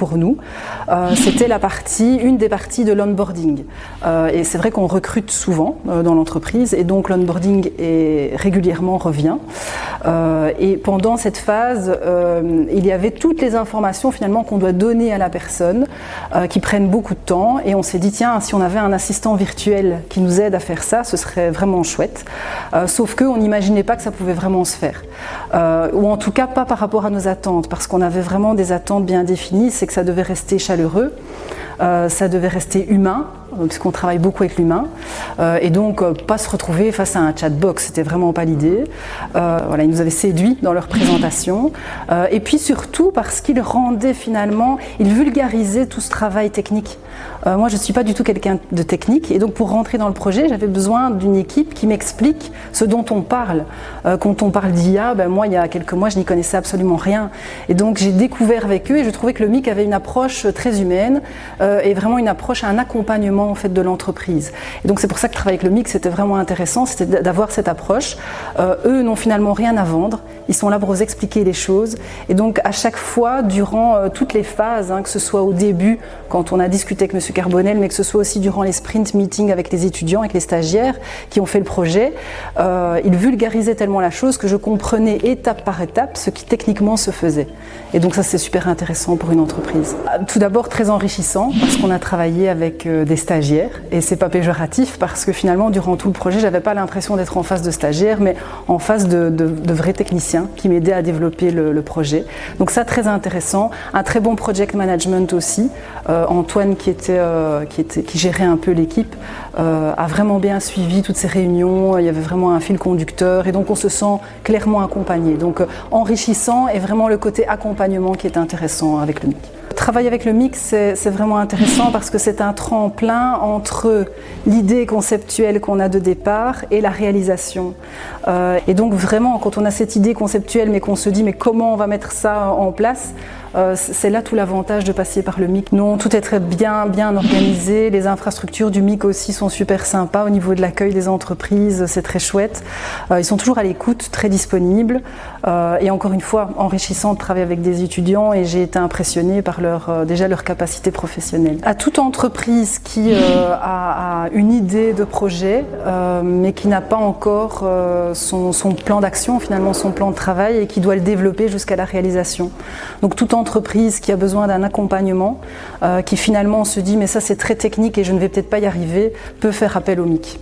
pour nous, c'était une des parties de l'onboarding. Et c'est vrai qu'on recrute souvent dans l'entreprise et donc l'onboarding régulièrement revient. Et pendant cette phase, il y avait toutes les informations finalement qu'on doit donner à la personne qui prennent beaucoup de temps et on s'est dit tiens, si on avait un assistant virtuel qui nous aide à faire ça, ce serait vraiment chouette. Sauf qu'on n'imaginait pas que ça pouvait vraiment se faire. Ou en tout cas pas par rapport à nos attentes, parce qu'on avait vraiment des attentes bien définies, c'est que ça devait rester chaleureux, ça devait rester humain, puisqu'on travaille beaucoup avec l'humain, et donc pas se retrouver face à un chatbox, c'était vraiment pas l'idée. Voilà, ils nous avaient séduits dans leur présentation, et puis surtout parce qu'ils rendaient finalement, ils vulgarisaient tout ce travail technique. Moi je ne suis pas du tout quelqu'un de technique, et donc pour rentrer dans le projet, j'avais besoin d'une équipe qui m'explique ce dont on parle. Quand on parle d'IA, moi il y a quelques mois je n'y connaissais absolument rien, et donc j'ai découvert avec eux, et je trouvais que le MIC avait une approche très humaine, et vraiment une approche, un accompagnement en fait de l'entreprise. Et donc c'est pour ça que travailler avec le MIC c'était vraiment intéressant, c'était d'avoir cette approche. Eux n'ont finalement rien à vendre, ils sont là pour vous expliquer les choses, et donc à chaque fois durant toutes les phases, que ce soit au début quand on a discuté avec M. Carbonel, mais que ce soit aussi durant les sprint meetings avec les étudiants, avec les stagiaires qui ont fait le projet, ils vulgarisaient tellement la chose que je comprenais étape par étape ce qui techniquement se faisait. Et donc ça c'est super intéressant pour une entreprise. Tout d'abord très enrichissant parce qu'on a travaillé avec des stagiaires et c'est pas péjoratif parce que finalement durant tout le projet j'avais pas l'impression d'être en face de stagiaires mais en face de vrais techniciens qui m'aidaient à développer le projet. Donc ça très intéressant, un très bon project management aussi. Antoine qui gérait un peu l'équipe a vraiment bien suivi toutes ces réunions, il y avait vraiment un fil conducteur et donc on se sent clairement accompagné. Donc enrichissant et vraiment le côté accompagnement qui est intéressant avec le MIC. Travailler avec le MIC, c'est vraiment intéressant parce que c'est un tremplin entre l'idée conceptuelle qu'on a de départ et la réalisation. Et donc vraiment, quand on a cette idée conceptuelle mais qu'on se dit mais comment on va mettre ça en place, c'est là tout l'avantage de passer par le MIC. Non, tout est très bien organisé, les infrastructures du MIC aussi sont super sympas au niveau de l'accueil des entreprises, c'est très chouette. Ils sont toujours à l'écoute, très disponibles et encore une fois enrichissant de travailler avec des étudiants et j'ai été impressionnée par déjà leur capacité professionnelle. À toute entreprise qui a une idée de projet mais qui n'a pas encore son plan d'action, finalement son plan de travail et qui doit le développer jusqu'à la réalisation. Donc toute entreprise qui a besoin d'un accompagnement, qui finalement se dit mais ça c'est très technique et je ne vais peut-être pas y arriver, peut faire appel au MIC.